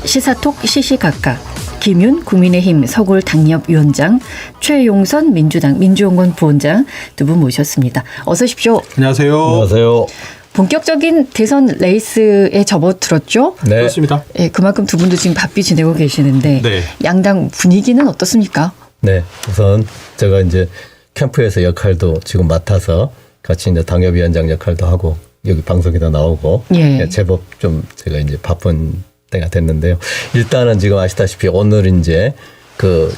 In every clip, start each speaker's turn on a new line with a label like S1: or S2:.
S1: 시사톡 시시각각 김윤 국민의힘 서울당협위원장, 최용선 민주당 민주연구원 부원장 두 분 모셨습니다. 어서 오십시오.
S2: 안녕하세요.
S3: 안녕하세요.
S1: 본격적인 대선 레이스에 접어들었죠?
S3: 네.
S2: 그렇습니다.
S1: 네, 그만큼 두 분도 지금 바삐 지내고 계시는데
S2: 네.
S1: 양당 분위기는 어떻습니까?
S3: 네. 우선 제가 이제 캠프에서 역할도 지금 맡아서 같이 이제 당협위원장 역할도 하고 여기 방송에도 나오고
S1: 예.
S3: 제법 좀 제가 이제 바쁜 때가 됐는데요. 일단은 지금 아시다시피 오늘 이제 그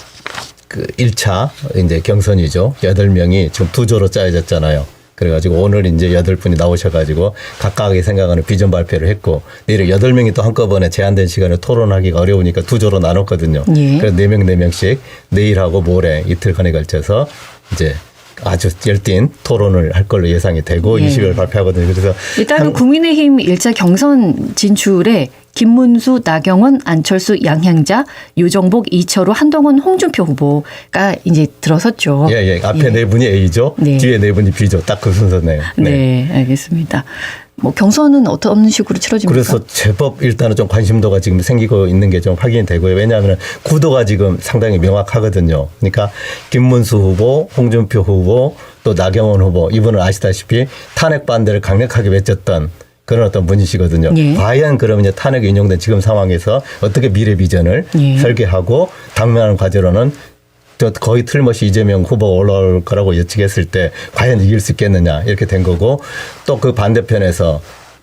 S3: 1차 이제 경선이죠. 8명이 지금 두 조로 짜여졌잖아요. 그래가지고 오늘 이제 8분이 나오셔가지고 각각의 생각하는 비전 발표를 했고 내일 8명이 또 한꺼번에 제한된 시간에 토론하기가 어려우니까 두 조로 나눴거든요.
S1: 예.
S3: 그래서 4명씩 내일하고 모레 이틀간에 걸쳐서 이제 아주 열띤 토론을 할 걸로 예상이 되고
S1: 예.
S3: 20일 발표하거든요. 그래서
S1: 일단은 국민의힘 1차 경선 진출에 김문수, 나경원, 안철수, 양향자, 유정복, 이철우, 한동훈, 홍준표 후보가 이제 들어섰죠.
S3: 예. 앞에 네 분이 A조,
S1: 네.
S3: 뒤에 네 분이 B조. 딱 그 순서네요.
S1: 네, 알겠습니다. 뭐 경선은 어떤 식으로 치러집니까?
S3: 그래서 제법 일단은 좀 관심도가 지금 생기고 있는 게 좀 확인이 되고요. 왜냐하면 구도가 지금 상당히 명확하거든요. 그러니까 김문수 후보, 홍준표 후보, 또 나경원 후보, 이분은 아시다시피 탄핵 반대를 강력하게 외쳤던 그런 어떤 분이시거든요. 예. 과연 그러면 이제 탄핵이 인용된 지금 상황에서 어떻게 미래 비전을
S1: 예.
S3: 설계하고 당면하는 과제로는 거의 틀림없이 이재명 후보가 올라올 거라고 예측했을 때 과연 이길 수 있겠느냐 이렇게 된 거고 또 그 반대편에서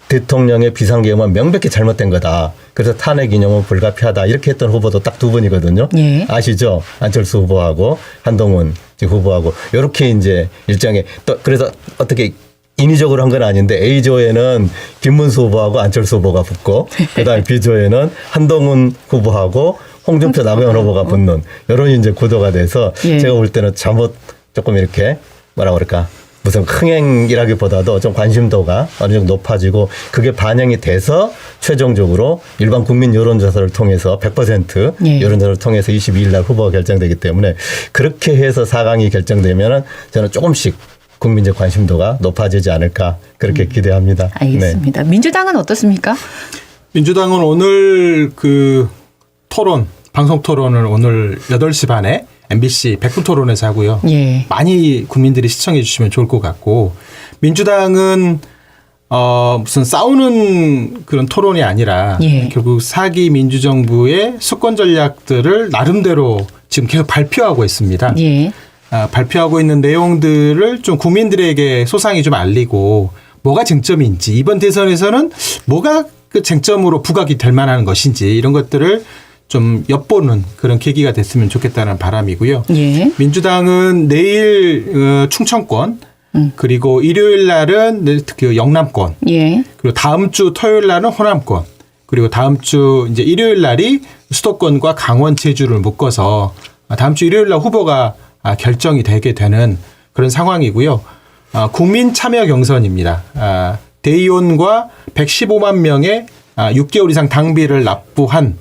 S3: 대통령의 비상계엄은 명백히 잘못된 거다. 그래서 탄핵 인용은 불가피하다. 이렇게 했던 후보도 딱 두 분이거든요.
S1: 예.
S3: 아시죠? 안철수 후보하고 한동훈 후보하고 이렇게 이제 일정에 또 그래서 어떻게 인위적으로 한 건 아닌데 A조에는 김문수 후보하고 안철수 후보가 붙고 그다음에 B조에는 한동훈 후보하고 홍준표 나경원 후보가 붙는 이런 이제 구도가 돼서
S1: 예.
S3: 제가 볼 때는 잘못 조금 이렇게 뭐라 그럴까 무슨 흥행이라기보다도 좀 관심도가 어느 정도 높아지고 그게 반영이 돼서 최종적으로 일반 국민 여론조사를 통해서 100%
S1: 예.
S3: 여론조사를 통해서 22일 날 후보가 결정되기 때문에 그렇게 해서 4강이 결정되면은 저는 조금씩 국민적 관심도가 높아지지 않을까 그렇게 기대합니다.
S1: 알겠습니다.
S3: 네.
S1: 민주당은 어떻습니까?
S2: 민주당은 오늘 그 토론, 방송 토론을 오늘 8시 반에 MBC 100분 토론에서 하고요.
S1: 예.
S2: 많이 국민들이 시청해 주시면 좋을 것 같고 민주당은 무슨 싸우는 그런 토론이 아니라
S1: 예.
S2: 결국 4기 민주정부의 수권 전략들을 나름대로 지금 계속 발표하고 있습니다.
S1: 예.
S2: 발표하고 있는 내용들을 좀 국민들에게 소상히 좀 알리고 뭐가 쟁점인지 이번 대선에서는 뭐가 그 쟁점으로 부각이 될 만한 것인지 이런 것들을 좀 엿보는 그런 계기가 됐으면 좋겠다는 바람이고요.
S1: 예.
S2: 민주당은 내일 충청권 그리고 일요일 날은 특히 영남권
S1: 예.
S2: 그리고 다음 주 토요일 날은 호남권 그리고 다음 주 이제 일요일 날이 수도권과 강원 제주를 묶어서 다음 주 일요일 날 후보가 결정이 되게 되는 그런 상황이고요. 국민 참여 경선입니다. 대의원과 115만 명의 6개월 이상 당비를 납부한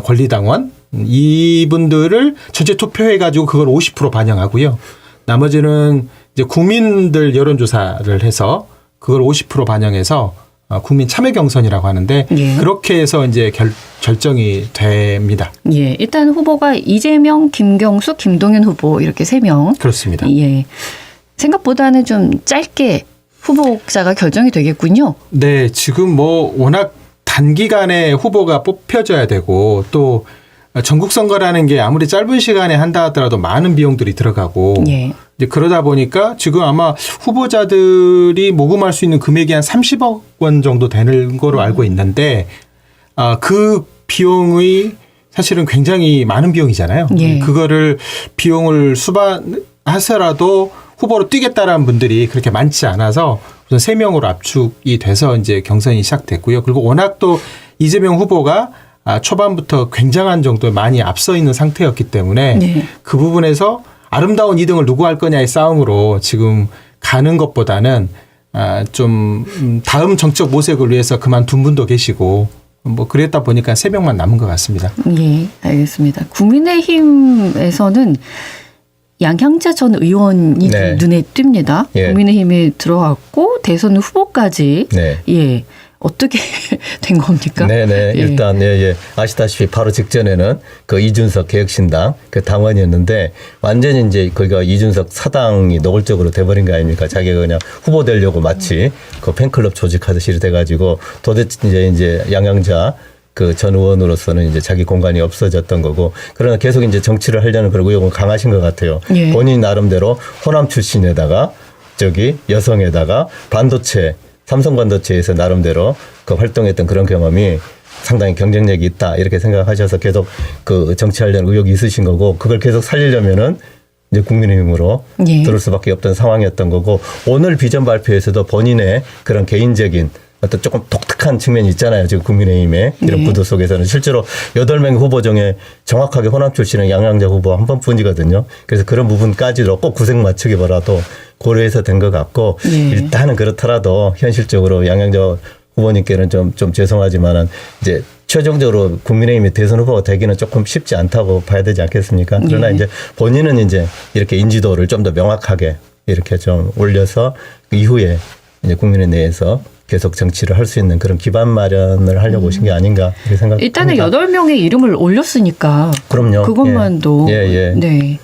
S2: 권리당원 이분들을 전체 투표해가지고 그걸 50% 반영하고요. 나머지는 이제 국민들 여론조사를 해서 그걸 50% 반영해서 국민 참여 경선이라고 하는데
S1: 예.
S2: 그렇게 해서 이제 결정이 됩니다.
S1: 예. 일단 후보가 이재명, 김경수, 김동연 후보 이렇게 3명.
S2: 그렇습니다.
S1: 예. 생각보다는 좀 짧게 후보자가 결정이 되겠군요.
S2: 네, 지금 뭐 워낙 단기간에 후보가 뽑혀져야 되고 또 전국 선거라는 게 아무리 짧은 시간에 한다 하더라도 많은 비용들이 들어가고
S1: 예.
S2: 이제 그러다 보니까 지금 아마 후보자들이 모금할 수 있는 금액이 한 30억 원 정도 되는 거로 알고 있는데 그 비용이 사실은 굉장히 많은 비용이잖아요.
S1: 예.
S2: 그거를 비용을 수반하서라도 후보로 뛰겠다라는 분들이 그렇게 많지 않아서 우선 3명으로 압축이 돼서 이제 경선이 시작됐고요. 그리고 워낙 또 이재명 후보가 초반부터 굉장한 정도에 많이 앞서 있는 상태였기 때문에
S1: 네.
S2: 그 부분에서 아름다운 2등을 누구 할 거냐의 싸움으로 지금 가는 것보다는 좀 다음 정책 모색을 위해서 그만둔 분도 계시고 뭐 그랬다 보니까 3명만 남은 것 같습니다.
S1: 예, 알겠습니다. 국민의힘에서는 양향자 전 의원이
S3: 네.
S1: 눈에 띕니다.
S3: 예.
S1: 국민의힘에 들어갔고 대선 후보까지
S3: 네.
S1: 예. 어떻게 된 겁니까?
S3: 네네.
S1: 예.
S3: 일단 아시다시피 바로 직전에는 그 이준석 개혁신당 그 당원이었는데 완전히 이제 거기가 이준석 사당이 노골적으로 돼버린 거 아닙니까? 자기가 그냥 후보 되려고 마치 그 팬클럽 조직하듯이 돼가지고 도대체 이제 양양자 그 전 의원으로서는 이제 자기 공간이 없어졌던 거고, 그러나 계속 이제 정치를 하려는 그런 의욕은 강하신 것 같아요.
S1: 예.
S3: 본인 나름대로 호남 출신에다가 여성에다가 반도체, 삼성 반도체에서 나름대로 그 활동했던 그런 경험이 상당히 경쟁력이 있다 이렇게 생각하셔서 계속 그 정치하려는 의욕이 있으신 거고, 그걸 계속 살리려면은 이제 국민의힘으로
S1: 예.
S3: 들을 수밖에 없던 상황이었던 거고, 오늘 비전 발표에서도 본인의 그런 개인적인 어떤 조금 독특한 측면이 있잖아요. 지금 국민의힘의 이런
S1: 네.
S3: 구도 속에서는 실제로 8명의 후보 중에 정확하게 호남 출신은 양양자 후보 한 번뿐이거든요. 그래서 그런 부분까지도 꼭 구색 맞추기 보라도 고려해서 된 것 같고,
S1: 네.
S3: 일단은 그렇더라도 현실적으로 양양자 후보님께는 좀 죄송하지만은 이제 최종적으로 국민의힘이 대선 후보가 되기는 조금 쉽지 않다고 봐야 되지 않겠습니까? 그러나
S1: 네.
S3: 이제 본인은 이제 이렇게 인지도를 좀 더 명확하게 이렇게 좀 올려서 이후에 이제 국민의 내에서 계속 정치를 할 수 있는 그런 기반 마련을 하려고 오신 게 아닌가 이렇게 생각합니다.
S1: 일단은 8명의 이름을 올렸으니까
S3: 그럼요.
S1: 그것만도
S3: 예.
S1: 네.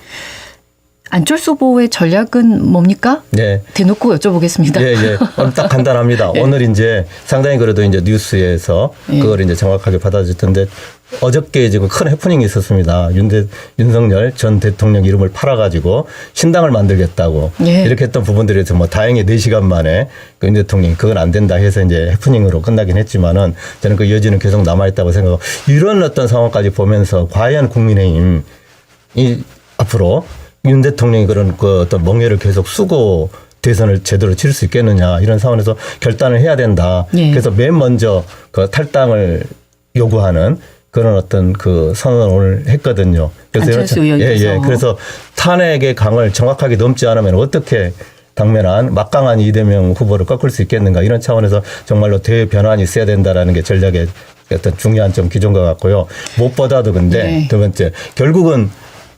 S1: 안철수 후보의 전략은 뭡니까?
S3: 네.
S1: 대놓고 여쭤보겠습니다.
S3: 예. 오늘 딱 간단합니다.
S1: 예.
S3: 오늘 이제 상당히 그래도 이제 뉴스에서
S1: 예.
S3: 그걸 이제 정확하게 받아줬던데, 어저께 지금 큰 해프닝이 있었습니다. 윤석열 전 대통령 이름을 팔아가지고 신당을 만들겠다고
S1: 예.
S3: 이렇게 했던 부분들에서 뭐 다행히 4시간 만에 그 윤 대통령이 그건 안 된다 해서 이제 해프닝으로 끝나긴 했지만은 저는 그 여지는 계속 남아있다고 생각하고, 이런 어떤 상황까지 보면서 과연 국민의힘이 앞으로 윤 대통령이 그런 그 어떤 멍해를 계속 쓰고 대선을 제대로 치를 수 있겠느냐 이런 상황에서 결단을 해야 된다.
S1: 예.
S3: 그래서 맨 먼저 그 탈당을 요구하는 그런 어떤 그 선언을 했거든요.
S1: 안철수 의원께서.
S3: 그래서 탄핵의 강을 정확하게 넘지 않으면 어떻게 당면한 막강한 이재명 후보를 꺾을 수 있겠는가, 이런 차원에서 정말로 대변환이 있어야 된다라는 게 전략의 어떤 중요한 좀 기조인 것 같고요. 무엇보다도 근데
S1: 네.
S3: 두 번째, 결국은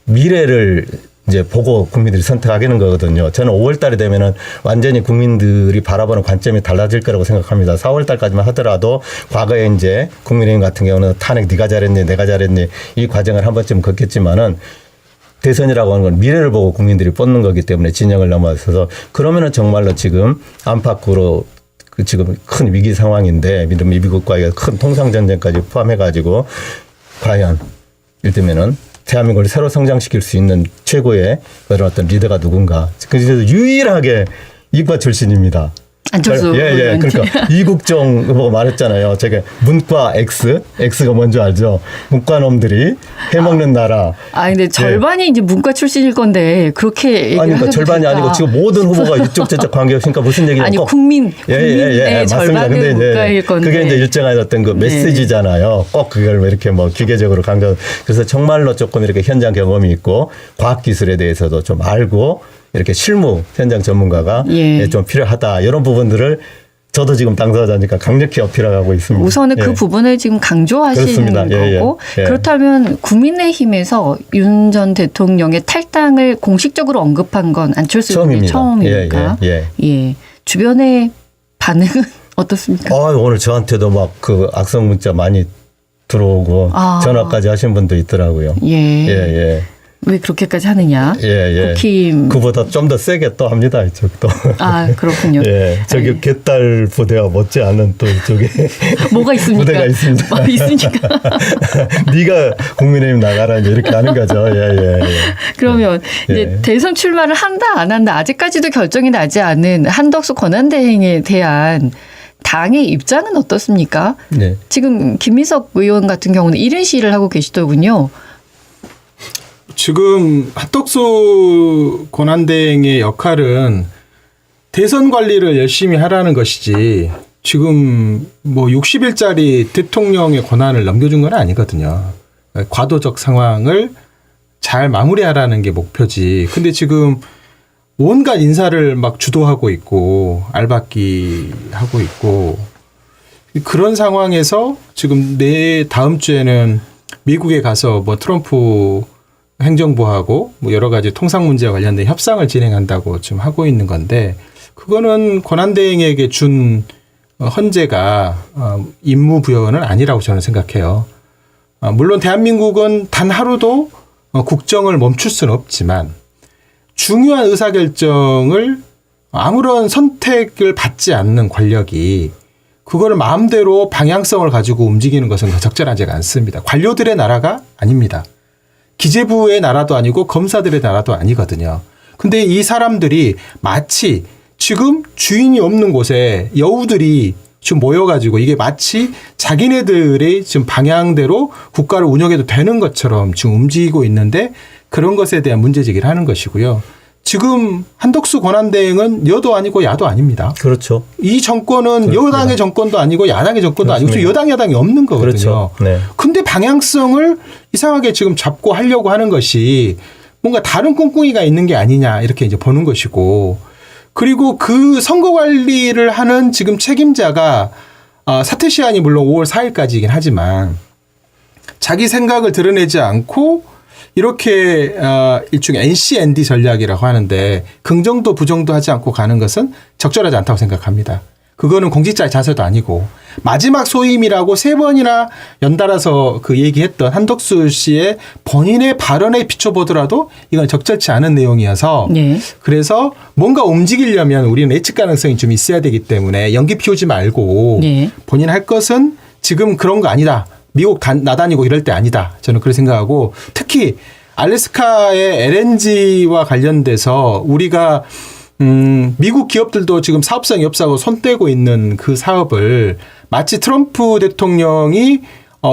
S3: 미래를 이제 보고 국민들이 선택하기는 거거든요. 저는 5월 달이 되면은 완전히 국민들이 바라보는 관점이 달라질 거라고 생각합니다. 4월 달까지만 하더라도 과거에 이제 국민의힘 같은 경우는 탄핵 네가 잘했니 내가 잘했니 이 과정을 한 번쯤 겪겠지만은, 대선이라고 하는 건 미래를 보고 국민들이 뽑는 거기 때문에 진영을 넘어서서, 그러면은 정말로 지금 안팎으로 그 지금 큰 위기 상황인데 미국과의 큰 통상 전쟁까지 포함해가지고 과연 이를테면은 대한민국을 새로 성장시킬 수 있는 최고의 그런 어떤 리더가 누군가. 그래서 유일하게 이과 출신입니다.
S1: 안철수 의원님.
S3: 그러니까 이국정 후보가 말했잖아요. 제가 문과 X가 뭔지 알죠? 문과놈들이 해먹는 나라.
S1: 근데 절반이 이제 문과 출신일 건데 그렇게
S3: 아니, 그러니까
S1: 얘기하셔도
S3: 절반이
S1: 될까?
S3: 아니고 지금 모든 후보가 이쪽 저쪽 관계없으니까 무슨 얘기냐면
S1: 아니
S3: 꼭
S1: 국민의
S3: 맞습니다.
S1: 절반은
S3: 근데
S1: 문과일 건데
S3: 그게 이제 일정한 어떤 그 메시지잖아요. 꼭 그걸 이렇게 뭐 기계적으로 강조. 그래서 정말로 조금 이렇게 현장 경험이 있고 과학 기술에 대해서도 좀 알고 이렇게 실무 현장 전문가가
S1: 예.
S3: 좀 필요하다. 이런 부분들을 저도 지금 당사자니까 강력히 어필하고 있습니다.
S1: 우선은 그 부분을 지금 강조하시는
S3: 그렇습니다.
S1: 거고 그렇다면 국민의힘에서 윤 전 대통령의 탈당을 공식적으로 언급한 건 안철수 의원이 처음입니까? 예. 주변의 반응은 어떻습니까?
S3: 오늘 저한테도 막 그 악성 문자 많이 들어오고 전화까지 하신 분도 있더라고요.
S1: 예. 왜 그렇게까지 하느냐? 국힘
S3: 그보다 좀 더 세게 또 합니다, 이쪽도.
S1: 그렇군요.
S3: 저기 개딸 부대와 못지 않은 또 이쪽에
S1: 뭐가 있습니까?
S3: 부대가 있습니다.
S1: 있으니까.
S3: 네가 국민의힘 나가라 이렇게 하는 거죠.
S1: 그러면 이제 대선 출마를 한다 안 한다 아직까지도 결정이 나지 않은 한덕수 권한대행에 대한 당의 입장은 어떻습니까? 지금 김민석 의원 같은 경우는 이른 시위를 하고 계시더군요.
S2: 지금 한덕수 권한대행의 역할은 대선 관리를 열심히 하라는 것이지 지금 뭐 60일짜리 대통령의 권한을 넘겨준 건 아니거든요. 과도적 상황을 잘 마무리하라는 게 목표지. 근데 지금 온갖 인사를 막 주도하고 있고 알박기 하고 있고 그런 상황에서 지금 다음 주에는 미국에 가서 뭐 트럼프 행정부하고 뭐 여러 가지 통상 문제와 관련된 협상을 진행한다고 지금 하고 있는 건데 그거는 권한대행에게 준 헌재가 임무 부여는 아니라고 저는 생각해요. 물론 대한민국은 단 하루도 국정을 멈출 수는 없지만 중요한 의사결정을 아무런 선택을 받지 않는 권력이 그거를 마음대로 방향성을 가지고 움직이는 것은 적절하지가 않습니다. 관료들의 나라가 아닙니다. 기재부의 나라도 아니고 검사들의 나라도 아니거든요. 근데 이 사람들이 마치 지금 주인이 없는 곳에 여우들이 지금 모여가지고 이게 마치 자기네들의 지금 방향대로 국가를 운영해도 되는 것처럼 지금 움직이고 있는데 그런 것에 대한 문제제기를 하는 것이고요. 지금 한덕수 권한대행은 여도 아니고 야도 아닙니다.
S3: 그렇죠.
S2: 이 정권은
S3: 그렇습니다.
S2: 여당의 정권도 아니고 야당의 정권도
S3: 그렇습니다.
S2: 아니고 여당 야당이 없는 거거든요.
S3: 그렇죠. 네.
S2: 근데 방향성을 이상하게 지금 잡고 하려고 하는 것이 뭔가 다른 꿍꿍이가 있는 게 아니냐 이렇게 이제 보는 것이고 그리고 그 선거 관리를 하는 지금 책임자가 사퇴 시한이 물론 5월 4일까지이긴 하지만 자기 생각을 드러내지 않고 이렇게 일종의 NCND 전략이라고 하는데 긍정도 부정도 하지 않고 가는 것은 적절하지 않다고 생각합니다. 그거는 공직자의 자세도 아니고 마지막 소임이라고 3번이나 연달아서 그 얘기했던 한덕수 씨의 본인의 발언에 비춰보더라도 이건 적절치 않은 내용이어서
S1: 네.
S2: 그래서 뭔가 움직이려면 우리는 예측 가능성이 좀 있어야 되기 때문에 연기 피우지 말고
S1: 네.
S2: 본인 할 것은 지금 그런 거 아니다. 미국 나다니고 이럴 때 아니다. 저는 그렇게 생각하고 특히 알래스카의 LNG와 관련돼서 우리가 미국 기업들도 지금 사업성이 없다고 손떼고 있는 그 사업을 마치 트럼프 대통령이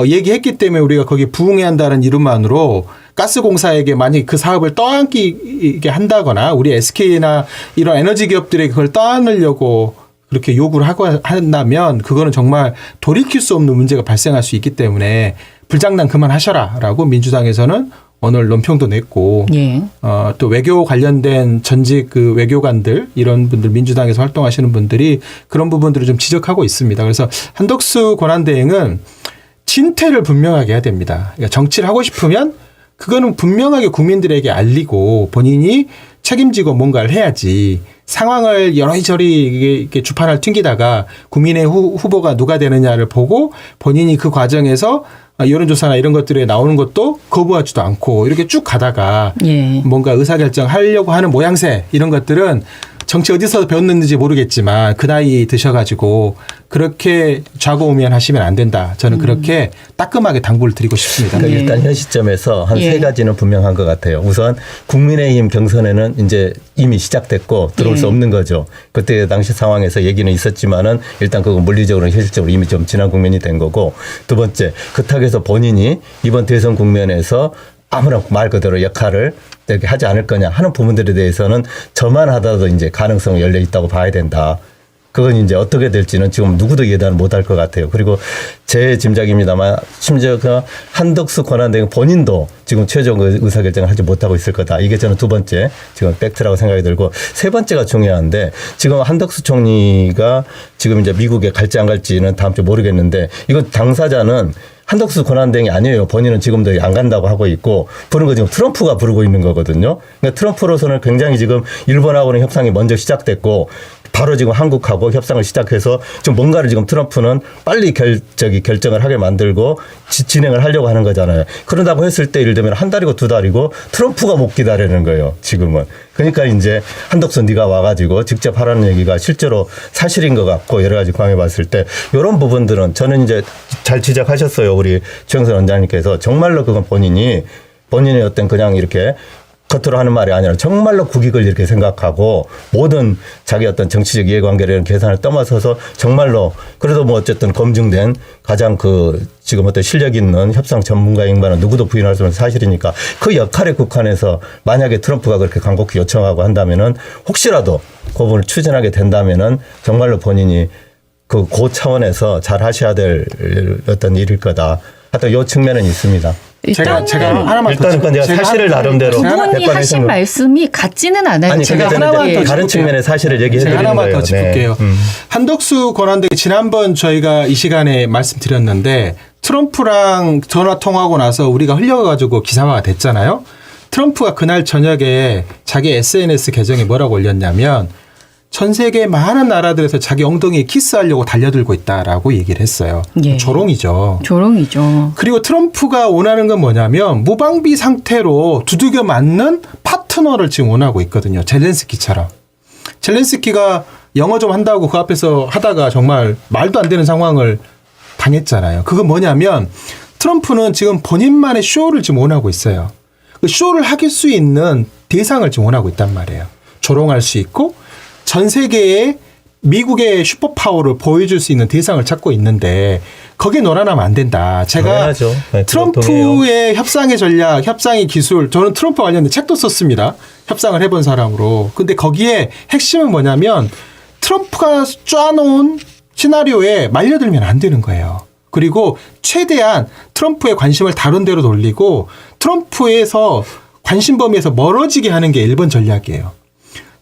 S2: 얘기했기 때문에 우리가 거기에 부응해야 한다는 이름만으로 가스공사에게 만약 그 사업을 떠안게 한다거나 우리 SK나 이런 에너지 기업들에게 그걸 떠안으려고 그렇게 요구를 하고 한다면 그거는 정말 돌이킬 수 없는 문제가 발생할 수 있기 때문에 불장난 그만하셔라라고 민주당에서는 오늘 논평도 냈고
S1: 예.
S2: 또 외교 관련된 전직 그 외교관들 이런 분들 민주당에서 활동하시는 분들이 그런 부분들을 좀 지적하고 있습니다. 그래서 한덕수 권한대행은 진퇴를 분명하게 해야 됩니다. 그러니까 정치를 하고 싶으면 그거는 분명하게 국민들에게 알리고 본인이 책임지고 뭔가를 해야지 상황을 여러저리 이렇게 주판을 튕기다가 국민의 후보가 누가 되느냐를 보고 본인이 그 과정에서 여론조사나 이런 것들에 나오는 것도 거부하지도 않고 이렇게 쭉 가다가
S1: 예.
S2: 뭔가 의사결정 하려고 하는 모양새 이런 것들은 정치 어디서 배웠는지 모르겠지만 그 나이 드셔가지고 그렇게 좌고우면하시면 안 된다. 저는 그렇게 따끔하게 당부를 드리고 싶습니다.
S3: 그러니까 일단 현 시점에서 한 세 가지는 분명한 것 같아요. 우선 국민의힘 경선에는 이제 이미 시작됐고 들어올 수 없는 거죠. 그때 당시 상황에서 얘기는 있었지만은 일단 그거 물리적으로 현실적으로 이미 좀 지난 국면이 된 거고 두 번째 그렇다고 본인이 이번 대선 국면에서 아무런 말 그대로 역할을 이렇게 하지 않을 거냐 하는 부분들에 대해서는 저만 하더라도 이제 가능성이 열려 있다고 봐야 된다. 그건 이제 어떻게 될지는 지금 누구도 예단 못할 것 같아요. 그리고 제 짐작입니다만 심지어 그 한덕수 권한대행 본인도 지금 최종 의사결정을 하지 못하고 있을 거다. 이게 저는 두 번째 지금 팩트라고 생각이 들고 세 번째가 중요한데 지금 한덕수 총리가 지금 이제 미국에 갈지 안 갈지는 다음 주에 모르겠는데 이건 당사자는 한덕수 권한대행이 아니에요. 본인은 지금도 안 간다고 하고 있고 부른 거 지금 트럼프가 부르고 있는 거거든요. 그러니까 트럼프로서는 굉장히 지금 일본하고는 협상이 먼저 시작됐고 바로 지금 한국하고 협상을 시작해서 좀 뭔가를 지금 트럼프는 빨리 결정을 하게 만들고 진행을 하려고 하는 거잖아요. 그런다고 했을 때 예를 들면 한 달이고 두 달이고 트럼프가 못 기다리는 거예요. 지금은. 그러니까 이제 한덕수 네가 와가지고 직접 하라는 얘기가 실제로 사실인 것 같고 여러 가지 광해 봤을 때 이런 부분들은 저는 이제 잘 지적하셨어요. 우리 최영선 원장님께서 정말로 그건 본인의 어떤 그냥 이렇게 겉으로 하는 말이 아니라 정말로 국익을 이렇게 생각하고 모든 자기 어떤 정치적 이해관계를 계산을 떠나서서 정말로 그래도 뭐 어쨌든 검증된 가장 그 지금 어떤 실력 있는 협상 전문가인 바는 누구도 부인할 수 없는 사실이니까 그 역할에 국한해서 만약에 트럼프가 그렇게 간곡히 요청하고 한다면은 혹시라도 그 부분을 추진하게 된다면은 정말로 본인이 그 차원에서 잘 하셔야 될 어떤 일일 거다. 하여튼 요 측면은 있습니다.
S2: 제가 하나만
S3: 일단은 제가 사실을 나름대로
S1: 그분이 하신 말씀이 같지는 않아요.
S3: 아니 제가 하나만 더 다른 측면의 사실을 얘기해 드리는 거예요.
S2: 하나만 더 짚을게요. 네. 한덕수 권한대행 지난번 저희가 이 시간에 말씀드렸는데 트럼프랑 전화 통화하고 나서 우리가 흘려가지고 기사화가 됐잖아요. 트럼프가 그날 저녁에 자기 SNS 계정에 뭐라고 올렸냐면 전 세계 많은 나라들에서 자기 엉덩이에 키스하려고 달려들고 있다라고 얘기를 했어요.
S1: 예.
S2: 조롱이죠.
S1: 조롱이죠.
S2: 그리고 트럼프가 원하는 건 뭐냐면 무방비 상태로 두들겨 맞는 파트너를 지금 원하고 있거든요. 젤렌스키처럼. 젤렌스키가 영어 좀 한다고 그 앞에서 하다가 정말 말도 안 되는 상황을 당했잖아요. 그건 뭐냐면 트럼프는 지금 본인만의 쇼를 지금 원하고 있어요. 그 쇼를 하길 수 있는 대상을 지금 원하고 있단 말이에요. 조롱할 수 있고 전 세계에 미국의 슈퍼파워를 보여줄 수 있는 대상을 찾고 있는데 거기에 놀아나면 안 된다. 제가
S3: 네,
S2: 트럼프의 협상의 전략, 협상의 기술, 저는 트럼프 관련된 책도 썼습니다. 협상을 해본 사람으로. 근데 거기에 핵심은 뭐냐면 트럼프가 짜놓은 시나리오에 말려들면 안 되는 거예요. 그리고 최대한 트럼프의 관심을 다른 데로 돌리고 트럼프에서 관심 범위에서 멀어지게 하는 게 1번 전략이에요.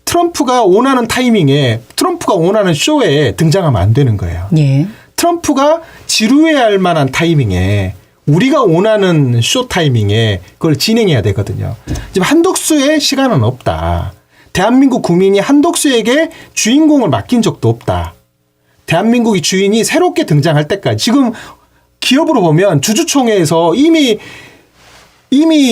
S2: 트럼프가 원하는 타이밍에 트럼프가 원하는 쇼에 등장하면 안 되는 거예요.
S1: 예.
S2: 트럼프가 지루해할 만한 타이밍에 우리가 원하는 쇼 타이밍에 그걸 진행해야 되거든요. 지금 한덕수의 시간은 없다. 대한민국 국민이 한덕수에게 주인공을 맡긴 적도 없다. 대한민국의 주인이 새롭게 등장할 때까지 지금 기업으로 보면 주주총회에서 이미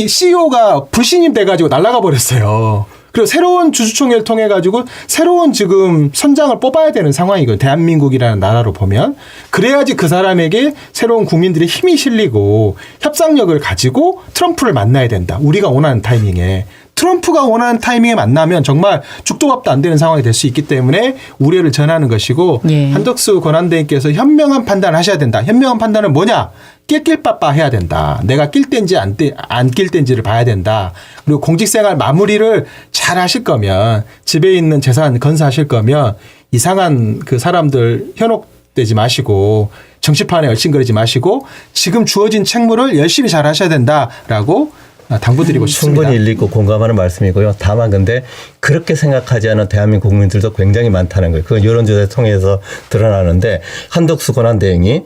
S2: CEO가 불신임 돼가지고 날아가 버렸어요. 그리고 새로운 주주총회를 통해 가지고 새로운 지금 선장을 뽑아야 되는 상황이거든요. 대한민국이라는 나라로 보면. 그래야지 그 사람에게 새로운 국민들의 힘이 실리고 협상력을 가지고 트럼프를 만나야 된다. 우리가 원하는 타이밍에. 트럼프가 원하는 타이밍에 만나면 정말 죽도 밥도 안 되는 상황이 될 수 있기 때문에 우려를 전하는 것이고
S1: 예.
S2: 한덕수 권한대행께서 현명한 판단을 하셔야 된다. 현명한 판단은 뭐냐? 낄낄빠빠 해야 된다. 내가 낄 땐지 안 낄 땐지를 봐야 된다. 그리고 공직생활 마무리를 잘 하실 거면 집에 있는 재산 건사하실 거면 이상한 그 사람들 현혹되지 마시고 정치판에 얼씬거리지 마시고 지금 주어진 책무를 열심히 잘 하셔야 된다라고 당부드리고 싶습니다.
S3: 충분히 일리 있고 공감하는 말씀이고요. 다만 근데 그렇게 생각하지 않은 대한민국 국민들도 굉장히 많다는 거예요. 그건 여론조사를 통해서 드러나는데 한덕수 권한대행이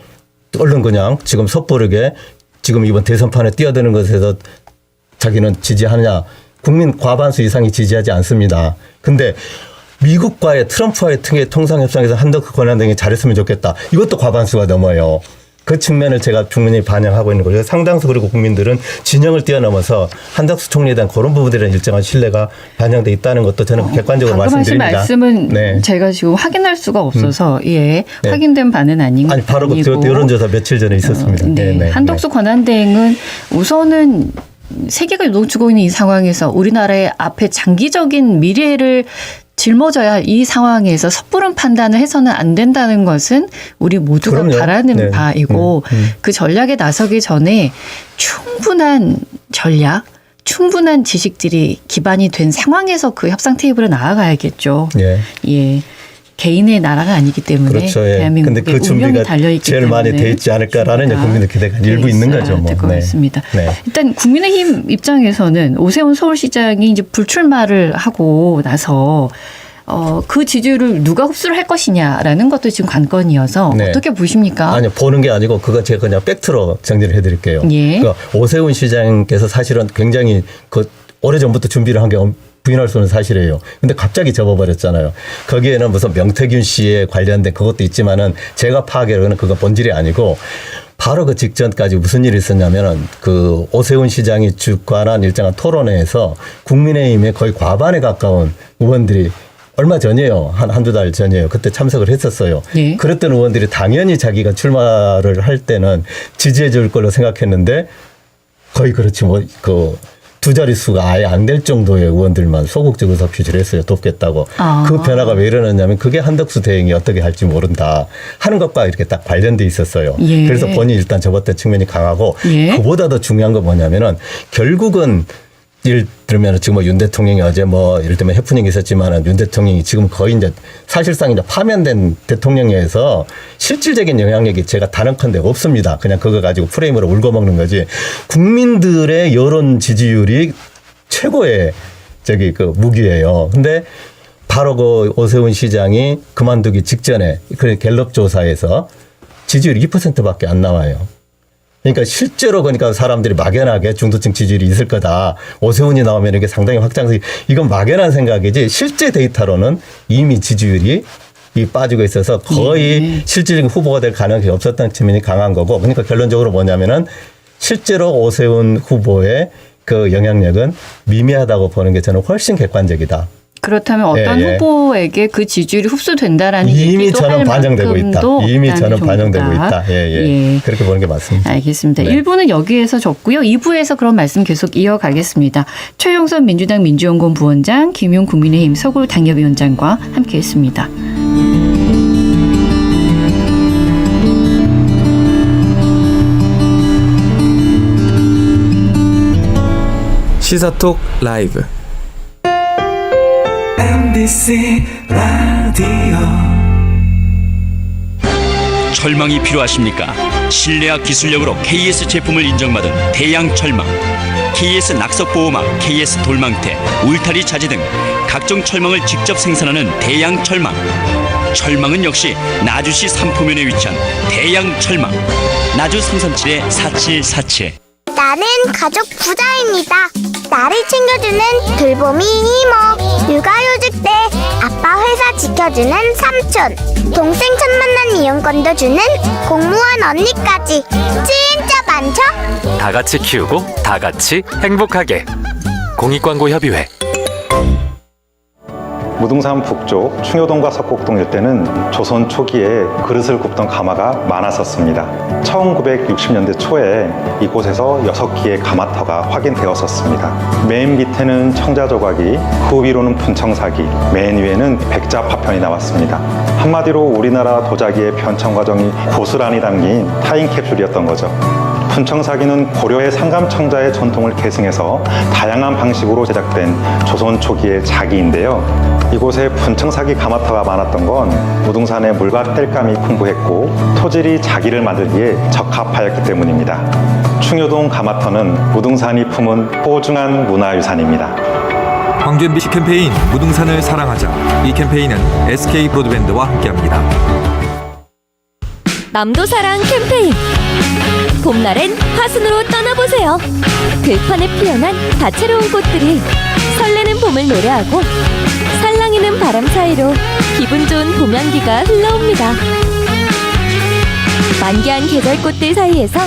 S3: 얼른 그냥 지금 섣부르게 지금 이번 대선판에 뛰어드는 것에서 자기는 지지하느냐. 국민 과반수 이상이 지지하지 않습니다. 근데 미국과의 트럼프와의 통상협상에서 한덕수 권한대행이 잘했으면 좋겠다. 이것도 과반수가 넘어요. 그 측면을 제가 충분히 반영하고 있는 거죠. 상당수 그리고 국민들은 진영을 뛰어넘어서 한덕수 총리에 대한 그런 부분들에 대한 일정한 신뢰가 반영돼 있다는 것도 저는 객관적으로 말씀드립니다.
S1: 하신 말씀은
S3: 네.
S1: 제가 지금 확인할 수가 없어서 예, 네. 확인된 바는 아닌
S3: 아니 바로 그 여론조사 며칠 전에 있었습니다.
S1: 네. 네. 한덕수 권한대행은 우선은 세계가 요동치고 있는 이 상황에서 우리나라의 앞에 장기적인 미래를 짊어져야 할 이 상황에서 섣부른 판단을 해서는 안 된다는 것은 우리 모두가
S3: 그럼요.
S1: 바라는
S3: 네.
S1: 바이고 그 전략에 나서기 전에 충분한 전략, 충분한 지식들이 기반이 된 상황에서 그 협상 테이블에 나아가야겠죠.
S3: 예.
S1: 예. 개인의 나라가 아니기 때문에
S3: 그렇죠. 예.
S1: 대한민국의
S3: 근데 그 준비가
S1: 달려있기
S3: 제일
S1: 때문에
S3: 많이 돼 있지 않을까라는 국민의 기대가 일부 있는 거죠. 뭐.
S1: 네. 그렇습니다.
S3: 네.
S1: 일단 국민의힘 입장에서는 오세훈 서울시장이 이제 불출마를 하고 나서 그 지지율을 누가 흡수를 할 것이냐라는 것도 지금 관건이어서
S3: 네.
S1: 어떻게 보십니까?
S3: 아니요. 보는 게 아니고 그거 제가 그냥 팩트로 정리를 해드릴게요.
S1: 예.
S3: 그러니까 오세훈 시장께서 사실은 굉장히 그 오래전부터 준비를 한 게 부인할 수 없는 사실이에요. 근데 갑자기 접어버렸잖아요. 거기에는 무슨 명태균 씨에 관련된 그것도 있지만은 제가 파악하기로는 그건 본질이 아니고 바로 그 직전까지 무슨 일이 있었냐면은 그 오세훈 시장이 주관한 일정한 토론회에서 국민의힘의 거의 과반에 가까운 의원들이 얼마 전이에요. 한두 달 전이에요. 그때 참석을 했었어요.
S1: 예.
S3: 그랬던 의원들이 당연히 자기가 출마를 할 때는 지지해 줄 걸로 생각했는데 거의 그렇지 뭐 두 자릿수가 아예 안 될 정도의 의원들만 소극적 의사 표시를 했어요. 돕겠다고. 그 변화가 왜 일어났냐면 그게 한덕수 대행이 어떻게 할지 모른다 하는 것과 이렇게 딱 관련돼 있었어요.
S1: 예.
S3: 그래서 본인이 일단 접었던 측면이 강하고
S1: 예.
S3: 그보다 더 중요한 건 뭐냐면은 결국은 예를 들면 지금 윤 대통령이 어제 예를 들면 해프닝이 있었지만은 윤 대통령이 지금 거의 이제 사실상 이제 파면된 대통령에서 실질적인 영향력이 제가 단언컨대 없습니다. 그냥 그거 가지고 프레임으로 울고 먹는 거지. 국민들의 여론 지지율이 최고의 그 무기예요. 근데 바로 그 오세훈 시장이 그만두기 직전에 그 갤럽 조사에서 지지율이 2%밖에 안 나와요. 그러니까 실제로 그러니까 사람들이 막연하게 중도층 지지율이 있을 거다. 오세훈이 나오면 이게 상당히 확장성이 이건 막연한 생각이지 실제 데이터로는 이미 지지율이 빠지고 있어서 거의 실질적인 후보가 될 가능성이 없었다는 측면이 강한 거고 그러니까 결론적으로 뭐냐면은 실제로 오세훈 후보의 그 영향력은 미미하다고 보는 게 저는 훨씬 객관적이다.
S1: 그렇다면 어떤 후보에게 그 지지율이 흡수된다라는
S3: 이미
S1: 얘기도
S3: 저는
S1: 할
S3: 반영되고 있다. 이미 저는 반영되고 있다.
S1: 예.
S3: 그렇게 보는 게 맞습니다.
S1: 알겠습니다.
S3: 네.
S1: 1부는 여기에서 적고요. 2부에서 그런 말씀 계속 이어가겠습니다. 최영선 민주당 민주연구원 부원장, 김용 국민의힘 서울 당협위원장과 함께했습니다.
S4: 시사톡 라이브
S5: MBC 라디오
S6: 철망이 필요하십니까? 신뢰와 기술력으로 KS 제품을 인정받은 대양철망, KS 낙석보호막, KS 돌망태, 울타리 자재 등 각종 철망을 직접 생산하는 대양철망. 철망은 역시 나주시 삼포면에 위치한 대양철망. 나주 337-4747.
S7: 나는 가족 부자입니다. 나를 챙겨주는 돌보미 이모, 육아휴직 때 아빠 회사 지켜주는 삼촌, 동생 첫 만난 이용권도 주는 공무원 언니까지 진짜 많죠?
S8: 다 같이 키우고 다 같이 행복하게. 공익광고협의회.
S9: 무등산 북쪽 충효동과 석곡동 일대는 조선 초기에 그릇을 굽던 가마가 많았었습니다. 1960년대 초에 이곳에서 6기의 가마터가 확인되었었습니다. 맨 밑에는 청자조각이, 그 위로는 분청사기, 맨 위에는 백자 파편이 나왔습니다. 한마디로 우리나라 도자기의 변천 과정이 고스란히 담긴 타임캡슐이었던 거죠. 분청사기는 고려의 상감청자의 전통을 계승해서 다양한 방식으로 제작된 조선 초기의 자기인데요. 이곳에 분청사기 가마터가 많았던 건 무등산의 물과 땔감이 풍부했고 토질이 자기를 만들기에 적합하였기 때문입니다. 충효동 가마터는 무등산이 품은 소중한 문화유산입니다.
S4: 광주 MBC 캠페인 무등산을 사랑하자. 이 캠페인은 SK 브로드밴드와 함께합니다.
S10: 남도사랑 캠페인. 봄날엔 화순으로 떠나보세요. 들판에 피어난 다채로운 꽃들이 설레는 봄을 노래하고 살랑이는 바람 사이로 기분 좋은 봄 향기가 흘러옵니다. 만개한 계절꽃들 사이에서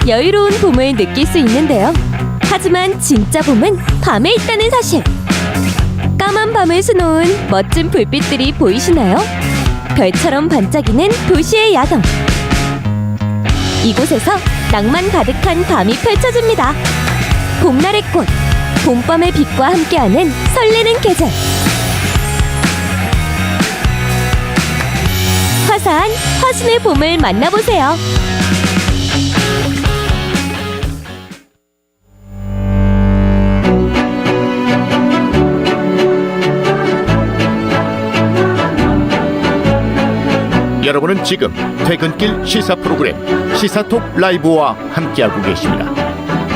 S10: 여유로운 봄을 느낄 수 있는데요. 하지만 진짜 봄은 밤에 있다는 사실. 까만 밤을 수놓은 멋진 불빛들이 보이시나요? 별처럼 반짝이는 도시의 야경. 이곳에서 낭만 가득한 밤이 펼쳐집니다. 봄날의 꽃, 봄밤의 빛과 함께하는 설레는 계절. 화사한 화순의 봄을 만나보세요.
S11: 여러분은 지금 퇴근길 시사 프로그램 시사톡 라이브와 함께하고 계십니다.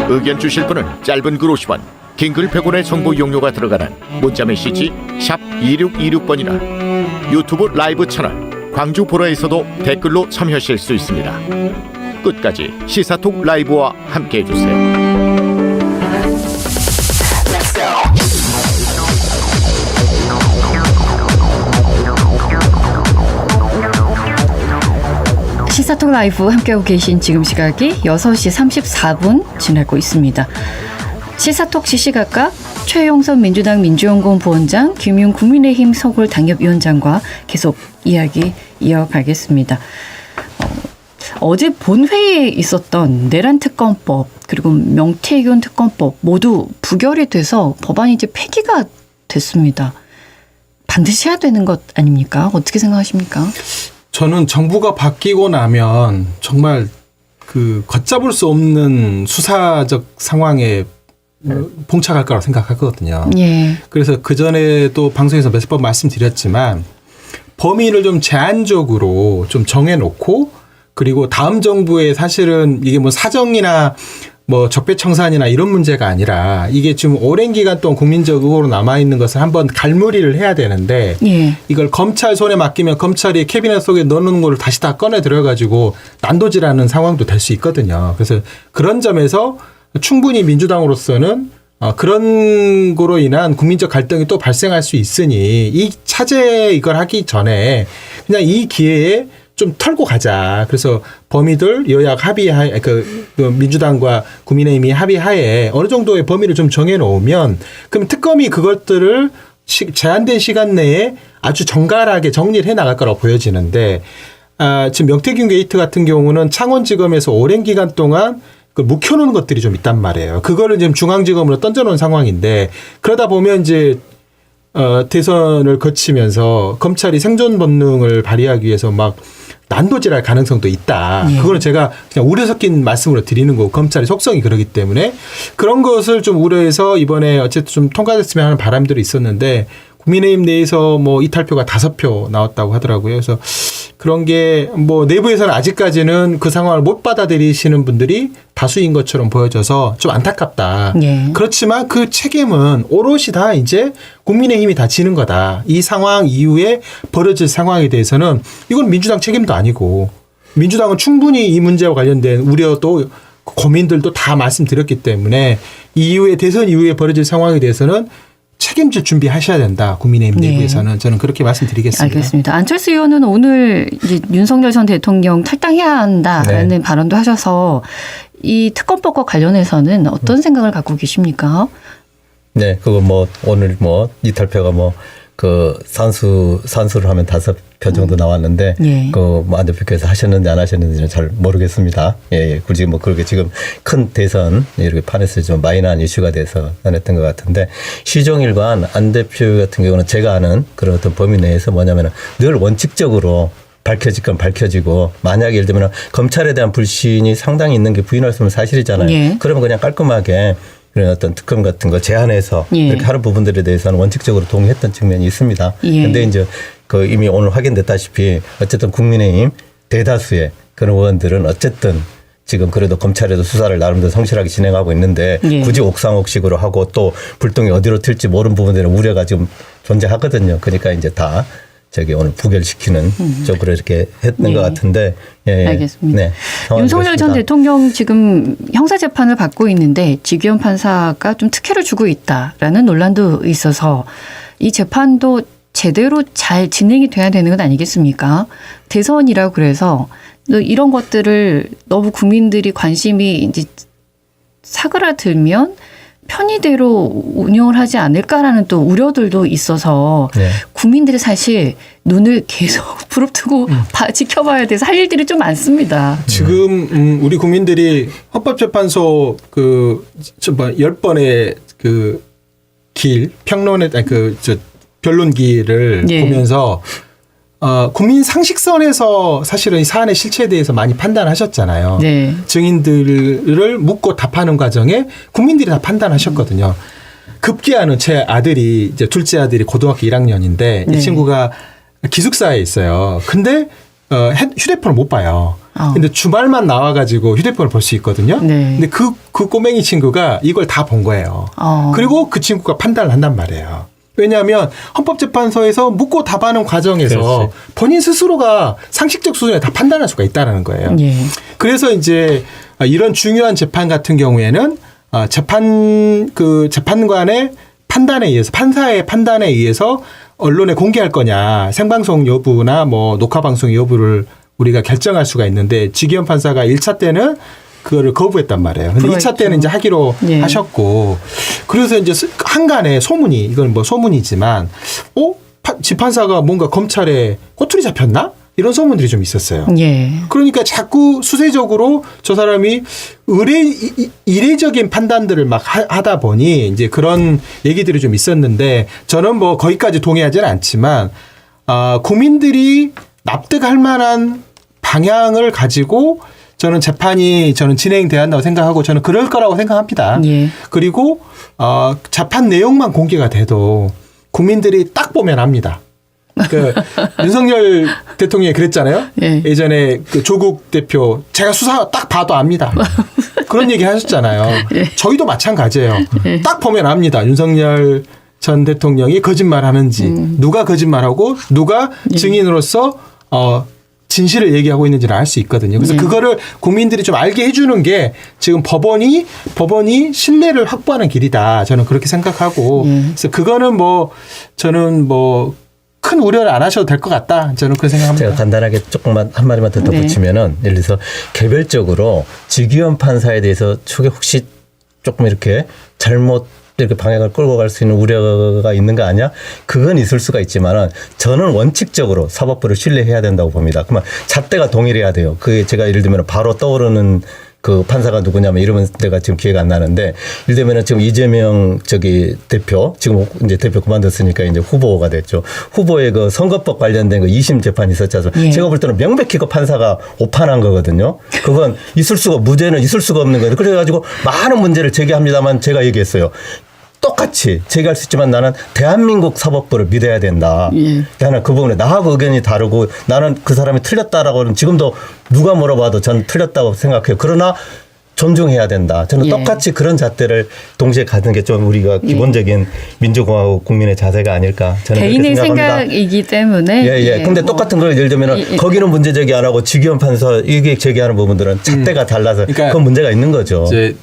S11: 의견 주실 분은 짧은 글 50원, 긴 글 100원의 정보 용료가 들어가는 문자메시지 샵 2626번이나 유튜브 라이브 채널 광주 보라에서도 댓글로 참여하실 수 있습니다. 끝까지 시사톡 라이브와 함께해 주세요.
S1: 시사톡 라이브 함께하고 계신 지금 시각이 6시 34분 지나고 있습니다. 시사톡 시시각각 최영선 민주당 민주연구원 부원장, 김용 국민의힘 서울 당협위원장과 계속 이야기 이어가겠습니다. 어제 본회의에 있었던 내란 특검법 그리고 명태균 특검법 모두 부결이 돼서 법안이 이제 폐기가 됐습니다. 반드시 해야 되는 것 아닙니까? 어떻게 생각하십니까?
S2: 저는 정부가 바뀌고 나면 정말 그 걷잡을 수 없는 수사적 상황에 봉착할 거라고 생각하거든요.
S1: 예.
S2: 그래서 그전에도 방송에서 몇 번 말씀드렸지만 범위를 좀 제한적으로 좀 정해놓고 그리고 다음 정부에 사실은 이게 뭐 사정이나 뭐 적폐청산이나 이런 문제가 아니라 이게 지금 오랜 기간 동안 국민적 의혹으로 남아있는 것을 한번 갈무리를 해야 되는데
S1: 예.
S2: 이걸 검찰 손에 맡기면 검찰이 캐비넷 속에 넣는 걸 다시 다 꺼내 들어가지고 난도질하는 상황도 될 수 있거든요. 그래서 그런 점에서 충분히 민주당으로서는 그런 거로 인한 국민적 갈등이 또 발생할 수 있으니 이 차제 이걸 하기 전에 그냥 이 기회에 좀 털고 가자. 그래서 범위들 여야가 합의하에 그 민주당과 국민의힘이 합의하에 어느 정도의 범위를 좀 정해놓으면 그럼 특검이 그것들을 제한된 시간 내에 아주 정갈하게 정리를 해나갈 거라고 보여지는데 지금 명태균 게이트 같은 경우는 창원지검에서 오랜 기간 동안 그걸 묵혀놓은 것들이 좀 있단 말이에요. 그거를 지금 중앙지검으로 던져놓은 상황인데 그러다 보면 이제 대선을 거치면서 검찰이 생존 본능을 발휘하기 위해서 막 난도질할 가능성도 있다.
S1: 예.
S2: 그거는 제가 그냥 우려 섞인 말씀으로 드리는 거고 검찰의 속성이 그러기 때문에 그런 것을 좀 우려해서 이번에 어쨌든 좀 통과됐으면 하는 바람들이 있었는데 국민의힘 내에서 뭐 이탈표가 5표 나왔다고 하더라고요. 그래서 그런 게 뭐 내부에서는 아직까지는 그 상황을 못 받아들이시는 분들이 다수인 것처럼 보여져서 좀 안타깝다.
S1: 예.
S2: 그렇지만 그 책임은 오롯이 다 이제 국민의힘이 다 지는 거다. 이 상황 이후에 벌어질 상황에 대해서는 이건 민주당 책임도 아니고 민주당은 충분히 이 문제와 관련된 우려도 고민들도 다 말씀드렸기 때문에 이후에 대선 이후에 벌어질 상황에 대해서는 책임질 준비하셔야 된다. 국민의힘 내부에서는. 저는 그렇게 말씀드리겠습니다.
S1: 알겠습니다. 안철수 의원은 오늘 이제 윤석열 전 대통령 탈당해야 한다라는 발언도 하셔서 이 특검법과 관련해서는 어떤 생각을 갖고 계십니까?
S3: 네, 그거 뭐 오늘 뭐 이탈표가 뭐 그 산수를 하면 5표 정도 나왔는데 그 뭐 안 대표께서 하셨는지 안 하셨는지는 잘 모르겠습니다. 예, 굳이 뭐 그렇게 지금 큰 대선 이렇게 판에서 좀 마이너한 이슈가 돼서 안 했던 것 같은데 시종일관 안 대표 같은 경우는 제가 아는 그런 어떤 범위 내에서 뭐냐면은 늘 원칙적으로 밝혀질 건 밝혀지고 만약에 예를 들면 검찰에 대한 불신이 상당히 있는 게 부인할 수 없는 사실이잖아요.
S1: 예.
S3: 그러면 그냥 깔끔하게 그런 어떤 특검 같은 거 제한해서 이렇게 하는 부분들에 대해서는 원칙적으로 동의했던 측면이 있습니다. 그런데 이제 그 이미 오늘 확인됐다시피 어쨌든 국민의힘 대다수의 그런 의원들은 어쨌든 지금 그래도 검찰에도 수사를 나름대로 성실하게 진행하고 있는데 굳이 옥상옥식으로 하고 또 불똥이 어디로 튈지 모르는 부분들은 우려가 지금 존재하거든요. 그러니까 이제 다 저기 오늘 부결시키는 쪽으로 이렇게 했던 것 같은데. 예,
S1: 알겠습니다.
S3: 네,
S1: 윤석열 전 대통령 지금 형사재판을 받고 있는데 지기현 판사가 좀 특혜를 주고 있다라는 논란도 있어서 이 재판도 제대로 잘 진행이 돼야 되는 건 아니겠습니까? 대선이라고 그래서 이런 것들을 너무 국민들이 관심이 이제 사그라들면 편의대로 운영을 하지 않을까라는 또 우려들도 있어서 국민들이 사실 눈을 계속 부릅뜨고 지켜봐야 돼서 할 일들이 좀 많습니다.
S2: 지금 우리 국민들이 헌법재판소 10번의 그 길 평론의 변론기를 보면서 국민 상식선에서 사실은 이 사안의 실체에 대해서 많이 판단하셨잖아요. 증인들을 묻고 답하는 과정에 국민들이 다 판단하셨거든요. 급기야는 제 아들이 이제 둘째 아들이 고등학교 1학년인데 이 친구가 기숙사에 있어요. 근데 휴대폰을 못 봐요. 근데 주말만 나와가지고 휴대폰을 볼 수 있거든요. 근데 그 꼬맹이 친구가 이걸 다 본 거예요. 그리고 그 친구가 판단을 한단 말이에요. 왜냐하면 헌법재판소에서 묻고 답하는 과정에서 본인 스스로가 상식적 수준에 다 판단할 수가 있다는 거예요. 그래서 이제 이런 중요한 재판 같은 경우에는 재판관의 판단에 의해서 판사의 판단에 의해서 언론에 공개할 거냐 생방송 여부나 뭐 녹화 방송 여부를 우리가 결정할 수가 있는데 지기현 판사가 1차 때는 그거를 거부했단 말이에요. 근데 2차 때는 이제 하기로 하셨고 그래서 이제 한간에 소문이 이건 뭐 소문이지만 지판사가 뭔가 검찰에 꼬투리 잡혔나? 이런 소문들이 좀 있었어요. 그러니까 자꾸 수세적으로 저 사람이 이례적인 판단들을 막 하다 보니 이제 그런 얘기들이 좀 있었는데 저는 뭐 거기까지 동의하지는 않지만 국민들이 납득할 만한 방향을 가지고 저는 재판이 진행돼야 한다고 생각하고 저는 그럴 거라고 생각합니다. 그리고 재판 내용만 공개가 돼도 국민들이 딱 보면 압니다. 그 윤석열 대통령이 그랬잖아요. 예전에 그 조국 대표 제가 수사 딱 봐도 압니다. 그런 얘기 하셨잖아요.
S1: 예.
S2: 저희도 마찬가지예요.
S1: 예.
S2: 딱 보면 압니다. 윤석열 전 대통령이 거짓말하는지 누가 거짓말하고 누가 증인으로서 진실을 얘기하고 있는지를 알 수 있거든요. 그래서 그거를 국민들이 좀 알게 해주는 게 지금 법원이 신뢰를 확보하는 길이다. 저는 그렇게 생각하고 그래서 그거는 저는 큰 우려를 안 하셔도 될 것 같다. 저는 그렇게 생각합니다.
S3: 제가 간단하게 조금만 한 마디만 더 덧붙이면은 예를 들어서 개별적으로 지기현 판사에 대해서 초기 혹시 조금 이렇게 잘못 이렇게 방향을 끌고 갈 수 있는 우려가 있는 거 아니야? 그건 있을 수가 있지만은 저는 원칙적으로 사법부를 신뢰해야 된다고 봅니다. 그러면 잣대가 동일해야 돼요. 그게 제가 예를 들면 바로 떠오르는 그 판사가 누구냐면 이름은 내가 지금 기회가 안 나는데 예를 들면 지금 이재명 대표 지금 이제 대표 그만뒀으니까 이제 후보가 됐죠. 후보의 그 선거법 관련된 그 2심 재판이 있었지 않습니까? 제가 볼 때는 명백히 그 판사가 오판한 거거든요. 그건 무죄는 있을 수가 없는 거예요. 그래가지고 많은 문제를 제기합니다만 제가 얘기했어요. 똑같이 제기할 수 있지만 나는 대한민국 사법부를 믿어야 된다. 나는 그 부분에 나하고 의견이 다르고 나는 그 사람이 틀렸다라고는 지금도 누가 물어봐도 저는 틀렸다고 생각해요. 그러나 존중해야 된다. 저는 똑같이 그런 잣대를 동시에 가는 게 좀 우리가 기본적인 민주공화국 국민의 자세가 아닐까. 저는
S1: 개인의
S3: 그렇게 생각합니다.
S1: 생각이기 때문에.
S3: 근데 똑같은 걸 예를 들면 거기는 문제 제기 안 하고 지기현 판사 이게 제기하는 부분들은 잣대가 달라서 그러니까 그 문제가 있는 거죠.
S2: 이제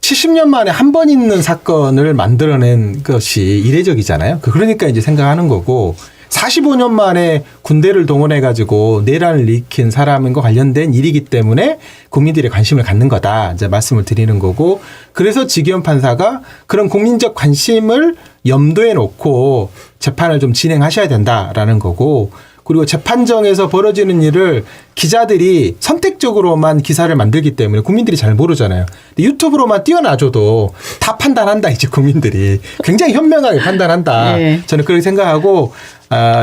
S2: 70년 만에 한 번 있는 사건을 만들어낸 것이 이례적이잖아요. 그러니까 이제 생각하는 거고 45년 만에 군대를 동원해 가지고 내란을 일으킨 사람과 관련된 일이기 때문에 국민들의 관심을 갖는 거다. 이제 말씀을 드리는 거고 그래서 지기현 판사가 그런 국민적 관심을 염두에 놓고 재판을 좀 진행하셔야 된다라는 거고 그리고 재판정에서 벌어지는 일을 기자들이 선택적으로만 기사를 만들기 때문에 국민들이 잘 모르잖아요. 근데 유튜브로만 띄워놔줘도 다 판단한다 이제 국민들이. 굉장히 현명하게 판단한다. 저는 그렇게 생각하고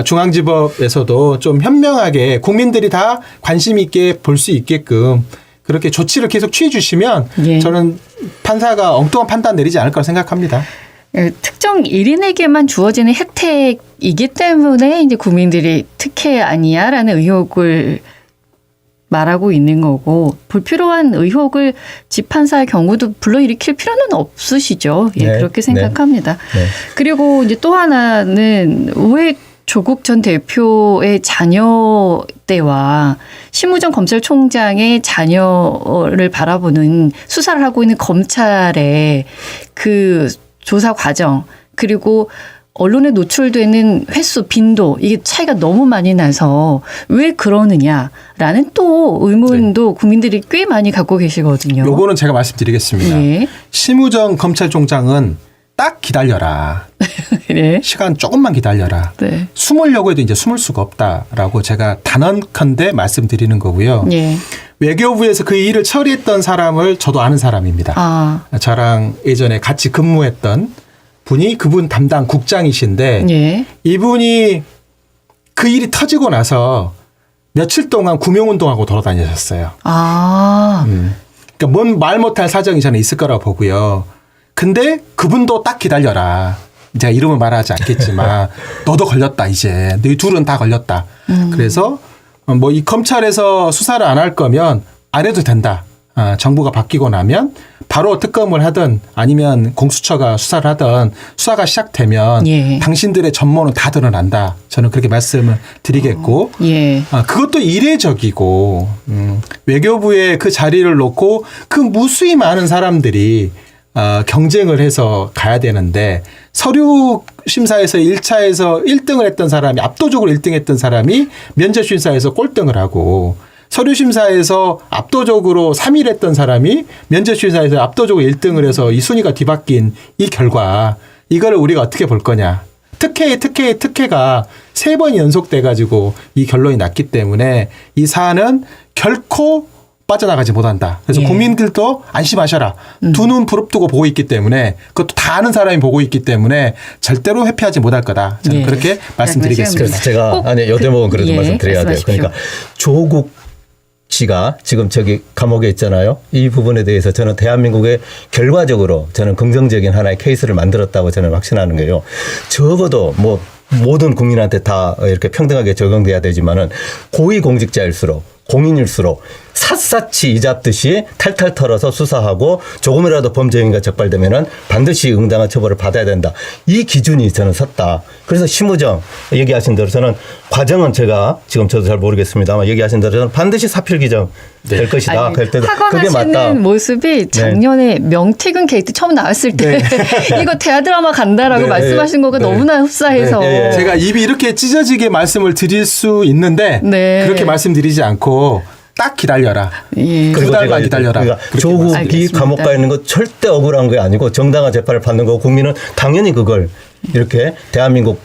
S2: 중앙지법에서도 좀 현명하게 국민들이 다 관심 있게 볼 수 있게끔 그렇게 조치를 계속 취해 주시면 저는 판사가 엉뚱한 판단 내리지 않을 거라 생각합니다.
S1: 특정 1인에게만 주어지는 혜택이기 때문에 이제 국민들이 특혜 아니야라는 의혹을 말하고 있는 거고 불필요한 의혹을 집판사의 경우도 불러일으킬 필요는 없으시죠. 그렇게 생각합니다. 그리고 이제 또 하나는 왜 조국 전 대표의 자녀 때와 심우정 검찰총장의 자녀를 바라보는 수사를 하고 있는 검찰의 그 조사 과정 그리고 언론에 노출되는 횟수, 빈도 이게 차이가 너무 많이 나서 왜 그러느냐라는 또 의문도 국민들이 꽤 많이 갖고 계시거든요.
S2: 요거는 제가 말씀드리겠습니다. 심우정 검찰총장은 딱 기다려라. 시간 조금만 기다려라. 숨으려고 해도 이제 숨을 수가 없다라고 제가 단언컨대 말씀드리는 거고요. 외교부에서 그 일을 처리했던 사람을 저도 아는 사람입니다. 저랑 예전에 같이 근무했던 분이 그분 담당 국장이신데 이분이 그 일이 터지고 나서 며칠 동안 구명운동하고 돌아다니셨어요. 그러니까 뭔 말 못할 사정이 저는 있을 거라고 보고요. 근데 그분도 딱 기다려라. 제가 이름을 말하지 않겠지만 너도 걸렸다 이제. 너희 둘은 다 걸렸다. 그래서 이 검찰에서 수사를 안 할 거면 안 해도 된다. 정부가 바뀌고 나면 바로 특검을 하든 아니면 공수처가 수사를 하든 수사가 시작되면 당신들의 전모는 다 드러난다. 저는 그렇게 말씀을 드리겠고 그것도 이례적이고 외교부의 그 자리를 놓고 그 무수히 많은 사람들이 경쟁을 해서 가야 되는데 서류 심사에서 1차에서 1등을 했던 사람이 압도적으로 1등 했던 사람이 면접 심사에서 꼴등을 하고 서류 심사에서 압도적으로 3위를 했던 사람이 면접 심사에서 압도적으로 1등을 해서 이 순위가 뒤바뀐 이 결과 이거를 우리가 어떻게 볼 거냐. 특혜가 3번이 연속돼 가지고 이 결론이 났기 때문에 이 사안은 결코 빠져나가지 못한다. 그래서 국민들도 안심하셔라. 두 눈 부릅뜨고 보고 있기 때문에 그것도 다 아는 사람이 보고 있기 때문에 절대로 회피하지 못할 거다. 저는 그렇게 말씀드리겠습니다.
S3: 그래서 제가 요 대목은 그래도 말씀드려야 돼요. 그러니까 조국 씨가 지금 저기 감옥에 있잖아요. 이 부분에 대해서 저는 대한민국의 결과적으로 저는 긍정적인 하나의 케이스를 만들었다고 저는 확신하는 거예요. 적어도 모든 국민한테 다 이렇게 평등하게 적용돼야 되지만은 고위공직자일수록 공인일수록 샅샅이 이 잡듯이 탈탈 털어서 수사하고 조금이라도 범죄 행위가 적발되면은 반드시 응당한 처벌을 받아야 된다. 이 기준이 저는 섰다. 그래서 심우정 얘기하신 대로 저는 과정은 제가 지금 저도 잘 모르겠습니다만 얘기하신 대로 저는 반드시 사필 규정 될 것이다. 그럴 때도 그게 맞다.
S1: 하관하시는 모습이 작년에 명태균 게이트 처음 나왔을 때 이거 대하 드라마 간다라고 말씀하신 거가 너무나 흡사해서
S2: 제가 입이 이렇게 찢어지게 말씀을 드릴 수 있는데 그렇게 말씀드리지 않고 딱 기다려라. 두 달만 기다려라.
S3: 그러니까 조국이 감옥 가 있는 거 절대 억울한 게 아니고 정당한 재판을 받는 거 국민은 당연히 그걸 이렇게 대한민국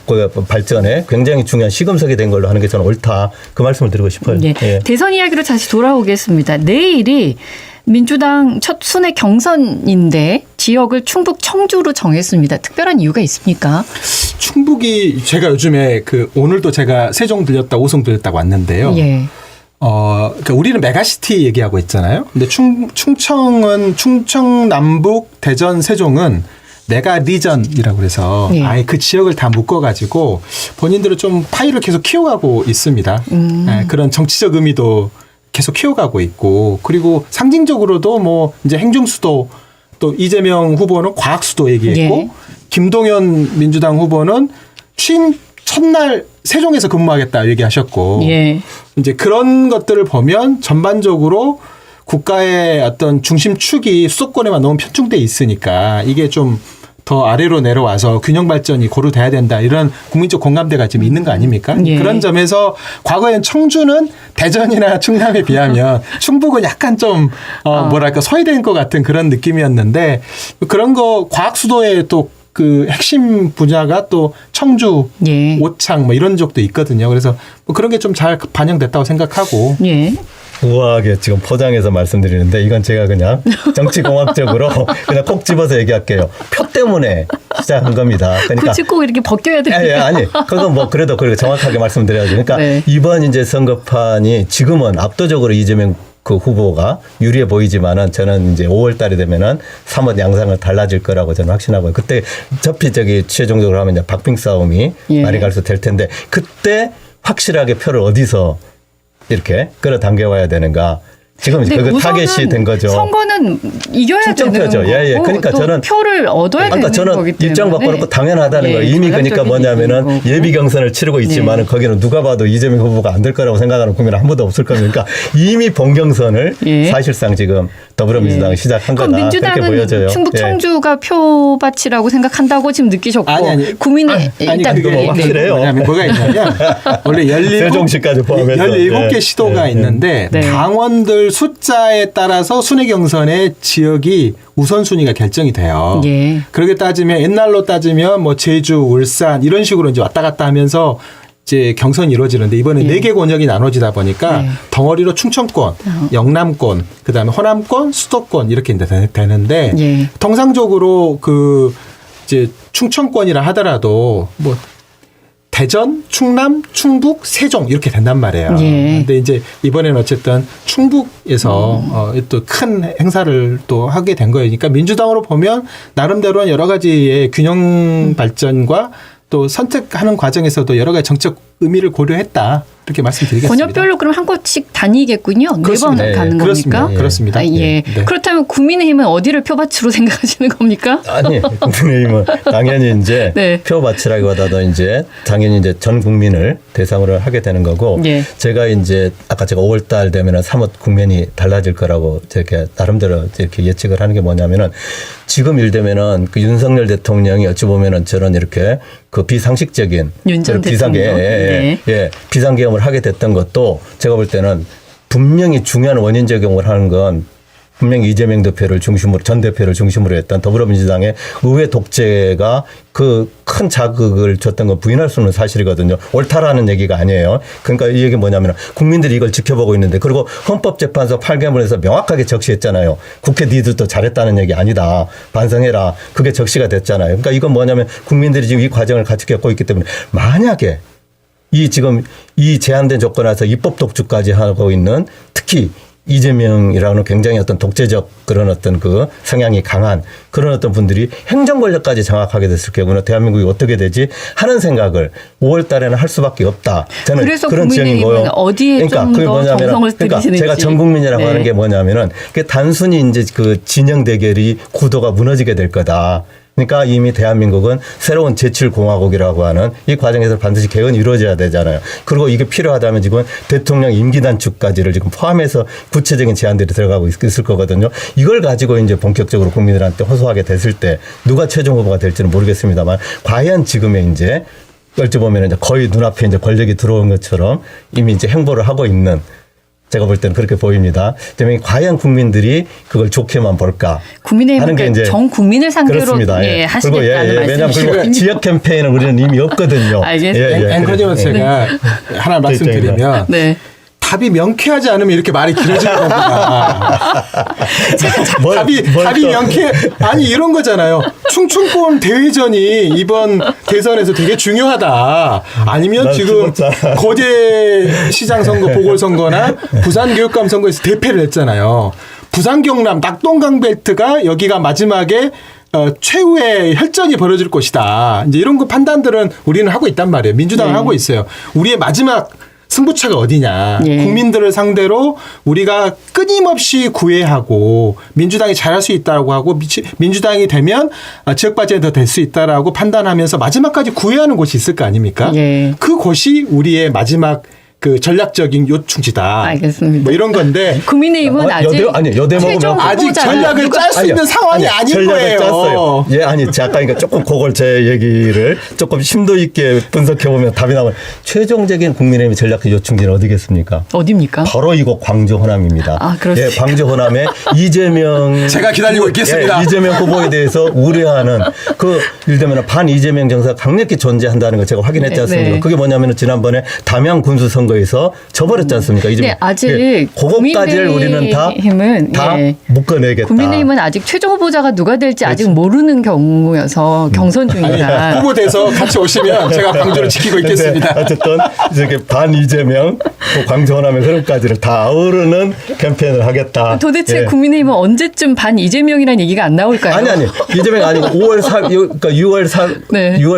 S3: 발전에 굉장히 중요한 시금석이 된 걸로 하는 게 저는 옳다. 그 말씀을 드리고 싶어요.
S1: 네. 대선 이야기로 다시 돌아오겠습니다. 내일이 민주당 첫 순회 경선인데 지역을 충북 청주로 정했습니다. 특별한 이유가 있습니까?
S2: 충북이 제가 요즘에 오늘도 제가 세종 들렸다 오송 들렸다고 왔는데요. 그러니까 우리는 메가시티 얘기하고 있잖아요. 근데 충청은 충청 남북 대전 세종은 메가 리전이라고 그래서 아예 그 지역을 다 묶어가지고 본인들은 좀 파일을 계속 키워가고 있습니다. 그런 정치적 의미도 계속 키워가고 있고 그리고 상징적으로도 뭐 이제 행정수도 또 이재명 후보는 과학수도 얘기했고 김동연 민주당 후보는 취임 첫날 세종에서 근무하겠다 얘기하셨고 이제 그런 것들을 보면 전반적으로 국가의 어떤 중심축이 수도권에만 너무 편중돼 있으니까 이게 좀 더 아래로 내려와서 균형 발전이 고려돼야 된다 이런 국민적 공감대가 지금 있는 거 아닙니까? 그런 점에서 과거엔 청주는 대전이나 충남에 비하면 충북은 약간 좀 뭐랄까 소외된 것 같은 그런 느낌이었는데 그런 거 과학수도의 또 그 핵심 분야가 또 청주, 오창 뭐 이런 적도 있거든요. 그래서 뭐 그런 게 좀 잘 반영됐다고 생각하고.
S3: 우아하게 지금 포장해서 말씀드리는데 이건 제가 그냥 정치공학적으로 그냥 콕 집어서 얘기할게요. 표 때문에 시작한 겁니다. 그러니까
S1: 굳이 꼭 이렇게 벗겨야 됩니까?
S3: 아니, 그건 뭐 그래도 정확하게 말씀드려야죠. 그러니까 이번 이제 선거판이 지금은 압도적으로 이재명 그 후보가 유리해 보이지만은 저는 이제 5월 달이 되면은 3월 양상을 달라질 거라고 저는 확신하고요. 그때 최종적으로 하면 이제 박빙 싸움이 말이 갈수 될 텐데 그때 확실하게 표를 어디서 이렇게 끌어당겨 와야 되는가. 지금 그거 타겟이 된 거죠.
S1: 선거는 이겨야 되는 거고
S3: 그러니까 저는
S1: 표를 얻어야 되는 거기 때문에.
S3: 일정 바꿔놓고 당연하다는 거예요. 이미 그러니까 뭐냐면은 예비 경선을 치르고 있지만은 거기는 누가 봐도 이재명 후보가 안 될 거라고 생각하는 국민은 한 분도 없을 겁니다. 그러니까 이미 본경선을 사실상 지금 더불어민주당이 시작한 거다. 그럼
S1: 민주당은
S3: 그렇게 보여져요.
S1: 충북 청주가 표밭이라고 생각한다고 지금 느끼셨고 국민의 일단
S3: 뭐 확실해요.
S2: 왜냐하면 뭐가 있냐면 원래
S3: 17개
S2: 시도가 있는데 당원들 숫자에 따라서 순회 경선의 지역이 우선순위가 결정이 돼요. 그렇게 따지면 옛날로 따지면 뭐 제주, 울산 이런 식으로 이제 왔다 갔다 하면서 이제 경선이 이루어지는데 이번에 4개 권역이 나눠지다 보니까 덩어리로 충청권, 영남권, 그다음에 호남권, 수도권 이렇게 되는데 통상적으로 그 이제 충청권이라 하더라도 뭐 대전, 충남, 충북, 세종 이렇게 된단 말이에요. 근데 이제 이번에는 어쨌든 충북에서 또 큰 행사를 또 하게 된 거예요. 그러니까 민주당으로 보면 나름대로는 여러 가지의 균형 발전과 또 선택하는 과정에서도 여러 가지 정책 의미를 고려했다. 이렇게 말씀드리겠습니다.
S1: 권역별로 그럼 한 곳씩 다니겠군요. 4번 가는 겁니까?
S2: 그렇습니다.
S1: 그렇다면 국민의힘은 어디를 표밭으로 생각하시는 겁니까?
S3: 아니, 국민의힘은 당연히 이제 표밭이라기보다도 이제 당연히 이제 전 국민을 대상으로 하게 되는 거고 제가 이제 아까 제가 5월 달 되면은 3월 국면이 달라질 거라고 이렇게 나름대로 이렇게 예측을 하는 게 뭐냐면은 지금 일되면은 그 윤석열 대통령이 어찌 보면은 저런 이렇게 그 비상식적인 비상계엄을 하게 됐던 것도 제가 볼 때는 분명히 중요한 원인 제공을 하는 건 분명히 이재명 대표를 중심으로 전 대표를 중심으로 했던 더불어민주당의 의회 독재가 그 큰 자극을 줬던 건 부인할 수 없는 사실이거든요. 옳다라는 얘기가 아니에요. 그러니까 이 얘기는 뭐냐면 국민들이 이걸 지켜보고 있는데 그리고 헌법재판소 8개문에서 명확하게 적시했잖아요. 국회 니들도 잘했다는 얘기 아니다. 반성해라. 그게 적시가 됐잖아요. 그러니까 이건 뭐냐면 국민들이 지금 이 과정을 같이 겪고 있기 때문에 만약에 지금 이 제한된 조건에서 입법 독주까지 하고 있는 특히 이재명이라는 굉장히 어떤 독재적 그런 어떤 그 성향이 강한 그런 어떤 분들이 행정 권력까지 장악하게 됐을 경우는 대한민국이 어떻게 되지 하는 생각을 5월 달에는 할 수밖에 없다. 저는
S1: 그래서
S3: 그런 지형이고요.
S1: 어디에 좀 더 정성을 들이시는지.
S3: 제가 전 국민이라고 하는 게 뭐냐면은 그게 단순히 이제 그 진영 대결이 구도가 무너지게 될 거다. 그러니까 이미 대한민국은 새로운 제칠공화국이라고 하는 이 과정에서 반드시 개헌이 이루어져야 되잖아요. 그리고 이게 필요하다면 지금 대통령 임기 단축까지를 지금 포함해서 구체적인 제안들이 들어가고 있을 거거든요. 이걸 가지고 이제 본격적으로 국민들한테 호소하게 됐을 때 누가 최종 후보가 될지는 모르겠습니다만 과연 지금의 이제 어찌 보면 이제 거의 눈앞에 이제 권력이 들어온 것처럼 이미 이제 행보를 하고 있는 제가 볼 때는 그렇게 보입니다. 때문에 과연 국민들이 그걸 좋게만 볼까?
S1: 국민의힘은 전 국민을 상대로
S3: 그렇습니다.
S1: 예, 하시겠다는
S3: 왜냐하면 그리고 지역 캠페인은 우리는 이미 없거든요.
S1: 알겠습니다.
S2: 앵커님은 제가 하나 말씀드리면
S1: 네.
S2: 답이 명쾌하지 않으면 이렇게 말이 길어지는 겁니다. 답이 명쾌 아니 이런 거잖아요. 충청권 대회전이 이번 대선에서 되게 중요하다. 아니면 지금 거제 시장 선거 보궐선거나 부산 교육감 선거에서 대패를 했잖아요. 부산 경남 낙동강 벨트가 여기가 마지막에 최후의 혈전이 벌어질 것이다. 이제 이런 거 판단들은 우리는 하고 있단 말이에요. 민주당은 하고 있어요. 우리의 마지막 승부처가 어디냐.
S1: 예.
S2: 국민들을 상대로 우리가 끊임없이 구애하고 민주당이 잘할 수 있다고 하고 민주당이 되면 지역발전이 더 될 수 있다라고 판단하면서 마지막까지 구애하는 곳이 있을 거 아닙니까?
S1: 예.
S2: 그곳이 우리의 마지막 그 전략적인 요충지다.
S1: 알겠습니다.
S2: 뭐 이런 건데
S1: 국민의힘은 아직
S3: 여대
S2: 아직 전략을 짤 수 있는 상황이 아닌
S3: 전략을
S2: 거예요.
S3: 짰어요. 예, 아니 잠깐 그러니까 조금 그걸 제 얘기를 조금 심도 있게 분석해 보면 답이 나와요. 최종적인 국민의힘 전략적 요충지는 어디겠습니까?
S1: 어디입니까?
S3: 바로 이곳 광주 호남입니다.
S1: 아, 그렇습니다.
S3: 예, 광주 호남에 이재명
S2: 제가 기다리고 있겠습니다.
S3: 예, 이재명 후보에 대해서 우려하는 그 예를 들면 반 이재명 정서가 강력히 존재한다는 걸 제가 확인했지 않습니까?
S1: 네.
S3: 그게 뭐냐면은 지난번에 담양 군수 선거에서 져버렸지 않습니까?
S1: 네, 아직
S3: 그것까지를 우리는 다
S1: 예.
S3: 묶어내겠다.
S1: 국민의힘은 아직 최종 후보자가 누가 될지 아직 모르는 경우여서 경선 중이다.
S2: 후보 돼서 같이 오시면 제가 광주를 지키고 있겠습니다.
S3: 어쨌든 이렇게 반 이재명, 광주 호남의 흐름까지를 다 아우르는 캠페인을 하겠다.
S1: 도대체
S3: 예.
S1: 국민의힘은 언제쯤 반 이재명이라는 얘기가 안 나올까요?
S3: 아니 이재명 아니고 6월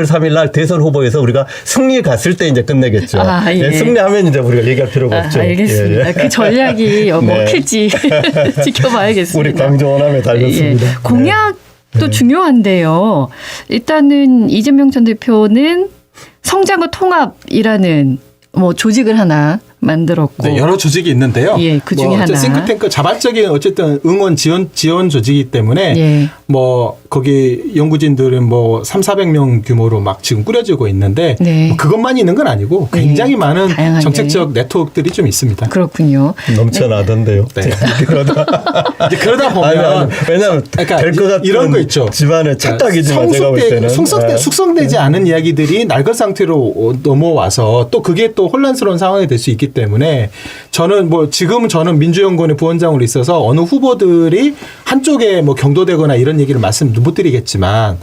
S3: 3일 날 대선 후보에서 우리가 승리 갔을 때 이제 끝내겠죠.
S1: 아, 예.
S3: 예, 승리하면 이제 우리가 얘기할 필요가 없죠.
S1: 알겠습니다.
S3: 예.
S1: 그 전략이 먹힐지 지켜봐야겠습니다.
S3: 우리 광주 호남에 달렸습니다.
S1: 예. 공약도 중요한데요. 일단은 이재명 전 대표는 성장과 통합이라는 뭐 조직을 하나 만들었고
S2: 네, 여러 조직이 있는데요.
S1: 예, 그 중에 하나.
S2: 싱크탱크 자발적인 어쨌든 응원 지원 조직이기 때문에
S1: 예.
S2: 뭐 거기 연구진들은 뭐 3,400명 규모로 막 지금 꾸려지고 있는데
S1: 네.
S2: 뭐 그것만 있는 건 아니고 굉장히 많은
S1: 다양하게.
S2: 정책적 네트워크들이 좀 있습니다.
S1: 그렇군요.
S3: 넘쳐나던데요.
S2: 네.
S3: 그러다
S2: 이제 그러다 보면
S3: 왜냐하면
S2: 그러니까
S3: 될 것 같은
S2: 이런 거 있죠.
S3: 집안의 착각이지만 제가 볼 때는
S2: 숙성되지 않은 이야기들이 낡은 상태로 넘어와서 또 그게 또 혼란스러운 상황이 될 수 있기 때문에 저는 뭐 지금 저는 민주연구원의 부원장으로 있어서 어느 후보들이 한쪽에 뭐 경도되거나 이런 얘기를 말씀 못 드리겠지만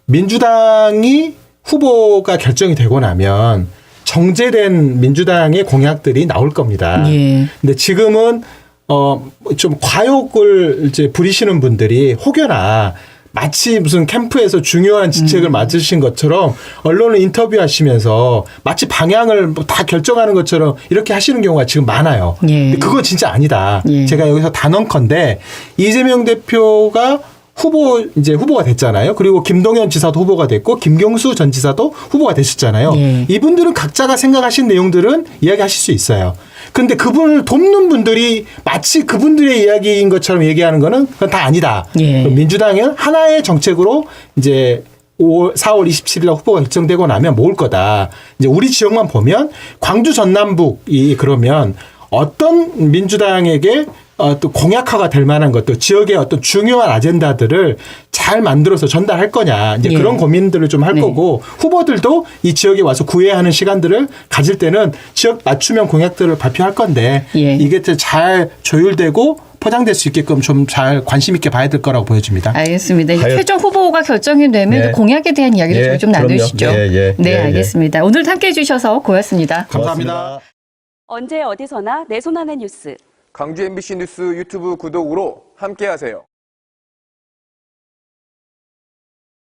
S2: 민주당이 후보가 결정이 되고 나면 정제된 민주당의 공약들이 나올 겁니다.
S1: 예.
S2: 근데 지금은 좀 과욕을 이제 부리시는 분들이 혹여나 마치 무슨 캠프에서 중요한 지책을 맡으신 것처럼 언론을 인터뷰하시면서 마치 방향을 뭐 다 결정하는 것처럼 이렇게 하시는 경우가 지금 많아요.
S1: 예.
S2: 근데 그거 진짜 아니다.
S1: 예.
S2: 제가 여기서 단언컨대 이재명 대표가 후보가 됐잖아요. 그리고 김동연 지사도 후보가 됐고 김경수 전 지사도 후보가 되셨잖아요.
S1: 예.
S2: 이분들은 각자가 생각하신 내용들은 이야기하실 수 있어요. 그런데 그분을 돕는 분들이 마치 그분들의 이야기인 것처럼 얘기하는 거는 그건 다 아니다.
S1: 예.
S2: 민주당은 하나의 정책으로 이제 4월 27일 날 후보가 결정되고 나면 모을 거다. 이제 우리 지역만 보면 광주 전남북이 그러면 어떤 민주당에게 또 공약화가 될 만한 것도 지역의 어떤 중요한 아젠다들을 잘 만들어서 전달할 거냐 이제
S1: 예.
S2: 그런 고민들을 좀 할
S1: 네.
S2: 거고 후보들도 이 지역에 와서 구애하는 시간들을 가질 때는 지역 맞춤형 공약들을 발표할 건데
S1: 예.
S2: 이게 잘 조율되고 포장될 수 있게끔 좀 잘 관심 있게 봐야 될 거라고 보여집니다.
S1: 알겠습니다. 이제
S3: 하여-
S1: 최종 후보가 결정이 되면
S3: 네.
S1: 공약에 대한 이야기를
S3: 예,
S1: 좀
S3: 그럼요.
S1: 나누시죠.
S3: 예,
S1: 네,
S3: 예.
S1: 알겠습니다. 오늘 함께해 주셔서 고맙습니다.
S2: 감사합니다.
S12: 언제 어디서나 내 손 안의 뉴스 강주 MBC 뉴스 유튜브 구독으로 함께하세요.